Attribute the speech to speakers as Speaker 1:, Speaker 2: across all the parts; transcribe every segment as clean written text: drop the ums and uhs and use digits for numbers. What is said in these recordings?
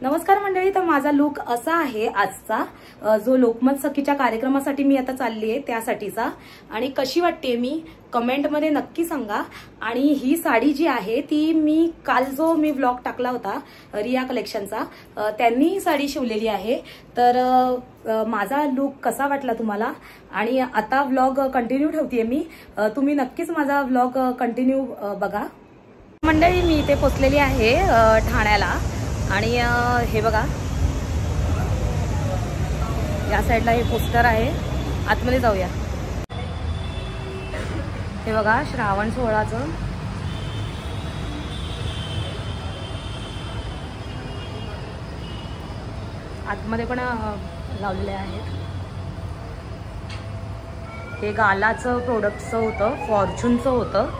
Speaker 1: नमस्कार मंडळी, तर माझा लुक असा आहे आजचा, जो लोकमत सखीच्या कार्यक्रमासाठी मी आता चालली आहे त्यासाठीचा। आणि कशी वाटते मी कमेंटमध्ये नक्की सांगा। आणि ही साडी जी आहे ती मी काल जो मी व्लॉग टाकला होता रिया कलेक्शनचा, त्यांनी ही साडी शिवलेली आहे। तर माझा लुक कसा वाटला तुम्हाला, आणि आता व्लॉग कंटिन्यू ठेवतेय मी, तुम्ही नक्कीच माझा व्लॉग कंटिन्यू बघा। मंडळी, मी इथे पोचलेली आहे ठाण्याला, आणि हे बघा या साईडला हे पोस्टर आहे, आतमध्ये जाऊया। हे बघा श्रावण सोहळाचं, आतमध्ये पण लावलेले आहेत। हे गालाचं प्रोडक्टचं होतं, फॉर्च्यूनचं होतं,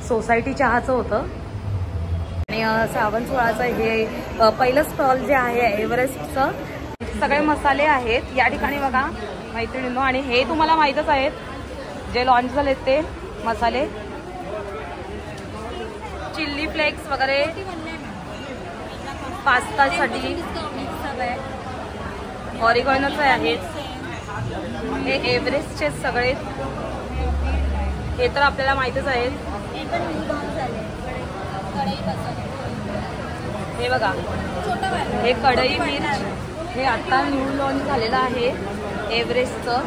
Speaker 1: सोसायटी चहाचं होतं। आणि श्रावण सोहळाचं हे पहिलं स्टॉल जे आहे एव्हरेस्टचं, सगळे मसाले आहेत या ठिकाणी बघा मैत्रिणींनो। आणि हे तुम्हाला माहीतच आहेत जे लॉन्च झालेत ते मसाले, चिल्ली फ्लेक्स वगैरे पास्तासाठी, ऑरिगॅनोचे आहेत हे, एव्हरेस्टचे सगळे, हे तर आपल्याला माहीतच आहेत। हे बघा हे कढई मिर्च, हे आता न्यू लॉन्च झालेलं आहे एव्हरेस्टचं।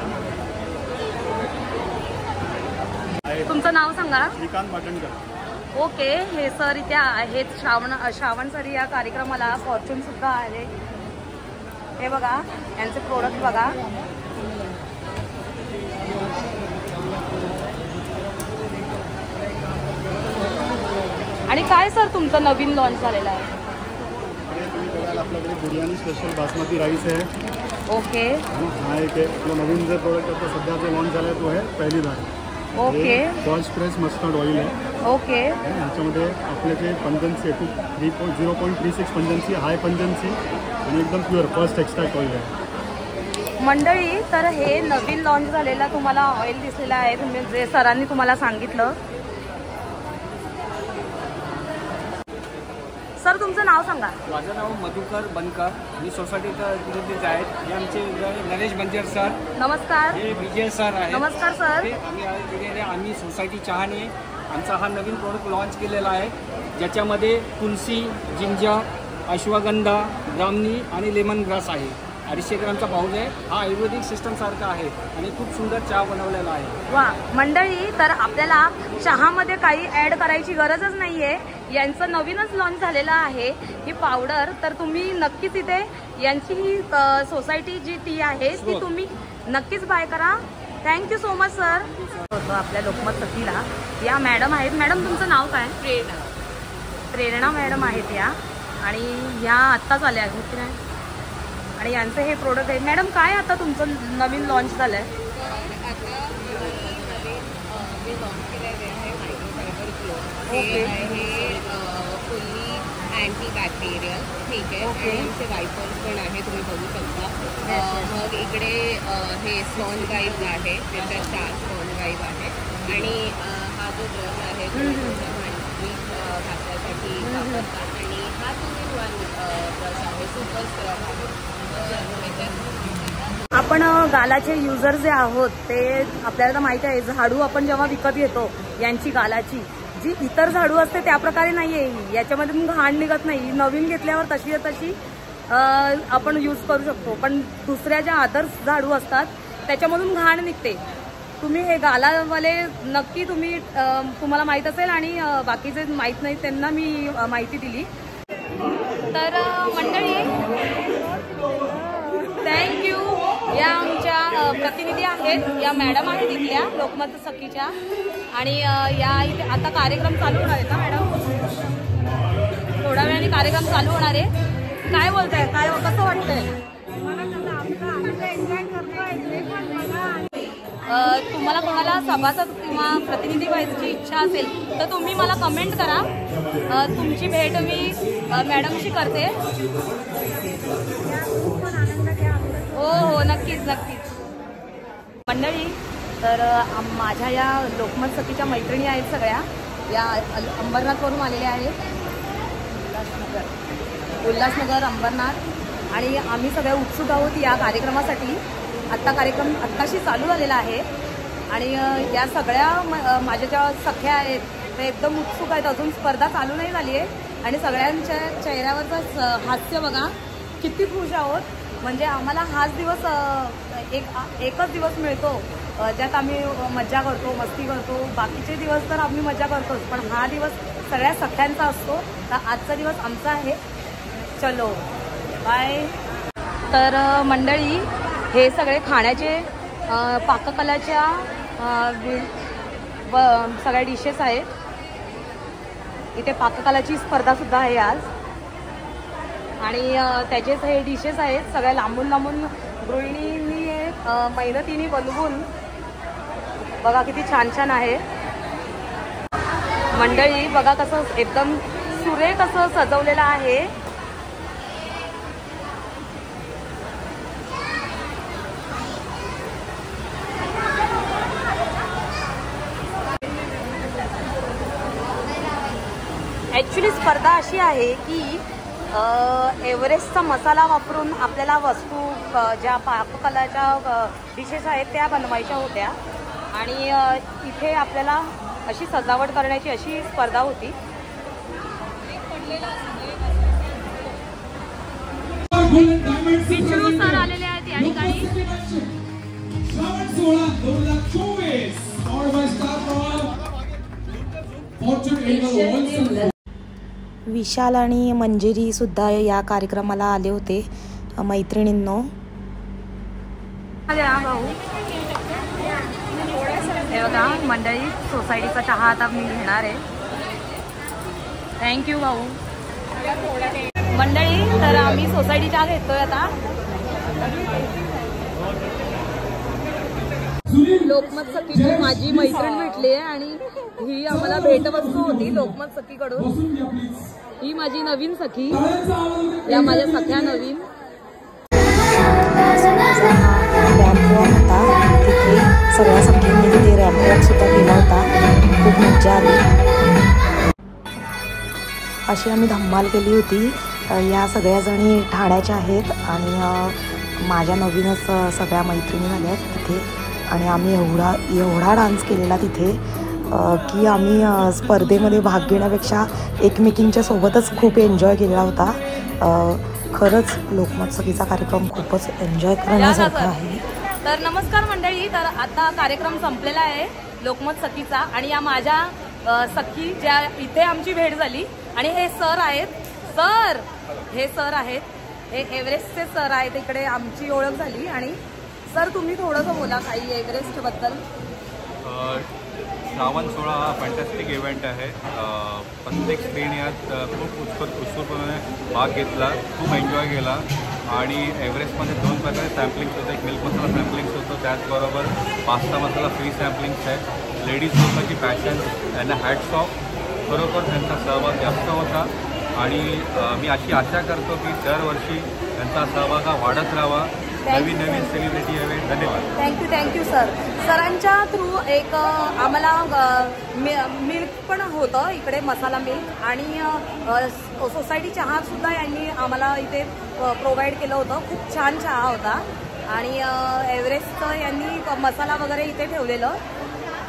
Speaker 1: तुमचं नाव सांगा?
Speaker 2: श्रीकांत पाटणकर।
Speaker 1: ओके, हे सर इथे आहेत श्रावण सर या कार्यक्रमाला, फॉर्च्यून सुद्धा आहे। हे बघा यांचे प्रोडक्ट बघा, आणि काय सर तुमचं नवीन लॉन्च झालेलं आहे?
Speaker 2: आपल्याकडे बिर्याणी स्पेशल बासमती राईस आहे।
Speaker 1: ओके,
Speaker 2: हा एक आपला नवीन जो प्रोडक्ट आता सध्या जो लॉन्च झाला आहे तो आहे पहिली बार।
Speaker 1: Okay,
Speaker 2: first press mustard oil आहे।
Speaker 1: ओके,
Speaker 2: ह्याच्यामध्ये आपल्याचे पंजन्सी 0.36 पंजन्सी, हाय पंजन्सी आणि एकदम प्युअर फर्स्ट एक्स्ट्रॅक्ट ऑइल आहे।
Speaker 1: मंडळी, तर हे नवीन लॉन्च झालेला तुम्हाला ऑइल दिसलेला आहे, तुम्ही जे सरांनी तुम्हाला सांगितलं। सर तुमचं नाव सांगा?
Speaker 3: माझं नाव मधुकर बनकर, मी सोसायटीचा विद्यार्थी आहे। हे आमचे नरेश बंजर सर,
Speaker 1: नमस्कार।
Speaker 3: हे विजय सर आहे,
Speaker 1: नमस्कार सर।
Speaker 3: आम्ही सोसायटी चहाने आमचा हा नवीन प्रोडक्ट लॉन्च केलेला आहे, ज्याच्यामध्ये तुलसी, जिंजर, अश्वगंधा, ब्राह्मणी आणि लेमन ग्रास आहे। 250 ग्रामचा पाऊच आहे। हा आयुर्वेदिक सिस्टम सारखा आहे आणि खूप सुंदर चहा बनवलेला आहे।
Speaker 1: वा मंडळी, तर आपल्याला चहामध्ये काही ऍड करायची गरजच नाहीये, यांचं नवीनच लॉन्च झालेलं आहे ही पावडर। तर तुम्ही नक्कीच इथे यांची ही सोसायटी जी टी आहे ती तुम्ही नक्कीच बाय करा। Thank you so much sir. आपल्या लोकमत सखीला या मॅडम आहेत। मॅडम तुमचं नाव काय?
Speaker 4: प्रेरणा।
Speaker 1: प्रेरणा मॅडम आहेत या, आणि या आत्ताच आल्या आहेत की नाही, आणि यांचं हे प्रोडक्ट आहे। मॅडम काय आता तुमचं नवीन लॉन्च झालं आहे?
Speaker 4: आता नवीन लॉन्च केलेलं आहे मायक्रोफायबर क्लोथ।
Speaker 1: ओके,
Speaker 4: हे फुल्ली अँटी बॅक्टेरियल, ठीक आहे।
Speaker 1: ओके,
Speaker 4: आणि आमचे वायपर्स पण आहे, तुम्ही बघू शकता। मग इकडे हे स्पॉन्ज वाईप आहे, त्याच्यात 4 स्पॉन्ज वाईप आहे। आणि हा जो ब्रश आहे भांडी घासण्यासाठी वापरतात, आणि हा 2-in-1 ब्रश आहे, सुपर स्क्रब आहे।
Speaker 1: आपण गालाचे युजर जे आहोत ते आपल्याला तर माहिती आहे, झाडू आपण जेव्हा विकत घेतो यांची गालाची जी इतर झाडू असते त्या प्रकारे नाहीये ही, याच्यामध्ये घाण निघत नाही। नवीन घेतल्यावर तशी तशी आपण यूज करू शकतो, पण दुसऱ्या ज्या अदर्स झाडू असतात त्याच्यामधून घाण निघते। तुम्ही हे गालावाले नक्की तुम्हाला माहीत असेल, आणि बाकीचे माहीत नाही त्यांना मी माहिती दिली। तर मंडळी थँक्यू। या आमच्या प्रतिनिधी आहेत, या मॅडम आहेत इथल्या लोकमत सखीच्या, आणि या इथे आता कार्यक्रम चालू होणार आहे ना मॅडम? थोड्या वेळाने कार्यक्रम चालू होणार आहे। काय बोलताय, काय कसं वाटतंय? तुम्हाला कोणाला सभासद किंवा प्रतिनिधी व्हायची इच्छा असेल तर तुम्ही मला कमेंट करा, तुमची भेट मी मॅडमशी करते। हो हो, नक्कीच नक्कीच मंडळी। तर माझ्या या लोकमत सखीच्या मैत्रिणी आहेत सगळ्या, या अंबरनाथवरून आलेल्या आहेत। उल्हासनगर, अंबरनाथ आणि आम्ही सगळे उत्सुक आहोत या कार्यक्रमासाठी. आत्ता कार्यक्रम आत्ताशी चालू झालेला आहे आणि या सगळ्या माझ्या ज्या सख्या आहेत ते एकदम उत्सुक आहेत. अजून स्पर्धा चालू नाही झाली आहे आणि सगळ्यांच्या चेहऱ्यावरचं हास्य बघा, किती खुश आहोत. म्हणजे आम्हाला हाच दिवस एकच दिवस मिळतो ज्यात आम्ही मज्जा करतो, मस्ती करतो. बाकीचे दिवस तर आम्ही मज्जा करतोच, पण हा दिवस सगळ्या सख्यांचा असतो. तर आजचा दिवस आमचा आहे. चलो बाय. तर मंडळी, हे सगळे खाण्याचे पाककलाच्या सगळ्या डिशेस आहेत. इथे पाककलाची स्पर्धासुद्धा आहे आज आणि त्याचेच हे डिशेस आहेत. सगळ्या लांबून लांबून गृहिणींनी मेहनतीने बनवून बघा किती छान छान आहे. मंडळी बघा कसं एकदम सुरेख असं सजवलेलं आहे. ॲक्च्युली स्पर्धा अशी आहे की एव्हरेस्टचा मसाला वापरून आपल्याला वस्तू ज्या पाककलाच्या डिशेस आहेत त्या बनवायच्या होत्या आणि इथे आपल्याला अशी सजावट करण्याची अशी स्पर्धा होती. विष्णू सर आलेले आहेत या ठिकाणी.
Speaker 5: विशाल आणि मंजिरी सुद्धा या कार्यक्रमाला आले होते. मैत्रिणींनो,
Speaker 1: भाऊ हे बघा मंडळी, सोसायटीचा चहा आता मी घेणार आहे. थँक्यू भाऊ. मंडळी, तर आम्ही सोसायटी चहा घेतोय आता. लोकमत सखीची माझी मैत्रीण भेटली आहे आणि ही आम्हाला भेटवस्तू होती लोकमत सखीकडून. ही माझी नवीन सखी, या माझ्या सख्या नवीन.
Speaker 5: रॅम्प वॉक होता तिथे, सगळ्या सखींनी तिथे रॅम्प वॉक सुद्धा केला होता. खूप मजा आली. अशी आम्ही धम्माल केली होती. या सगळ्याजणी ठाण्याच्या आहेत आणि माझ्या नवीनच सगळ्या मैत्रिणी झाल्या आहेत तिथे आणि आम्ही एवढा डान्स केलेला तिथे की आम्ही स्पर्धेमध्ये भाग घेण्यापेक्षा एकमेकींच्या सोबतच खूप एन्जॉय केलेला होता. खरंच लोकमत सखीचा कार्यक्रम खूपच एन्जॉय करण्यासारखा आहे.
Speaker 1: तर नमस्कार मंडळी, तर आता कार्यक्रम संपलेला आहे लोकमत सखीचा आणि या माझ्या सखी ज्या इथे आमची भेट झाली आणि हे सर आहेत. हे सर आहेत, हे एव्हरेस्टचे सर आहेत. इकडे आमची ओळख झाली आणि सर तुम्ही थोडंसं बोला काही एव्हरेस्ट बद्दल.
Speaker 6: श्रावण सोहळा हा फॅन्टॅस्टिक इव्हेंट आहे. प्रत्येक स्त्रीने यात खूप उत्स्फूर्तपणे भाग घेतला, खूप एन्जॉय केला आणि एव्हरेस्टमध्ये 2 प्रकारे सॅम्पलिंग्स होतं. एक मिल्क मसाला सॅम्पलिंग्स होतं, त्याचबरोबर पास्ता मसाला फ्री सॅम्पलिंग्स आहेत. लेडीज लोकांची पॅशन, त्यांना हॅट्स ऑफ. खरोखर त्यांचा सहभाग जास्त होता आणि मी अशी आशा करतो की दरवर्षी त्यांचा सहभाग हा वाढत राहावा, नवीन नवीन सेलिब्रिटी यावे. धन्यवाद.
Speaker 1: Thank you sir. सरांच्या थ्रू एक आम्हाला मिल्क पण होतं इकडे, मसाला मिल्क आणि सोसायटी चहासुद्धा यांनी आम्हाला इथे प्रोव्हाइड केलं होतं. खूप छान चहा होता आणि एव्हरेस्टचं यांनी मसाला वगैरे इथे ठेवलेलं.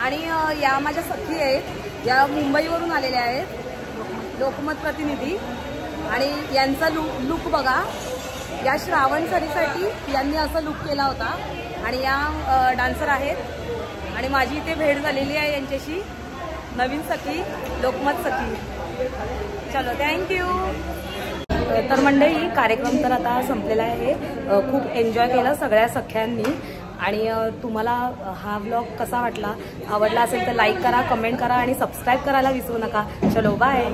Speaker 1: आणि या माझ्या सखी आहेत, या मुंबईवरून आलेल्या आहेत, लोकमत प्रतिनिधी. आणि यांचा लुक बघा, या श्रावण सरीसाठी यांनी असं लुक केला होता आणि या डान्सर आहेत आणि माझी इथे भेट झालेली आहे यांच्याशी. नवीन सखी, लोकमत सखी. चलो थँक्यू. तर मंडळी, कार्यक्रम तर आता संपलेला आहे. खूप एन्जॉय केलं सगळ्या सख्यांनी आणि तुम्हाला हा व्लॉग कसा वाटला, आवडला असेल तर लाईक करा, कमेंट करा आणि सबस्क्राईब करायला विसरू नका. चलो बाय.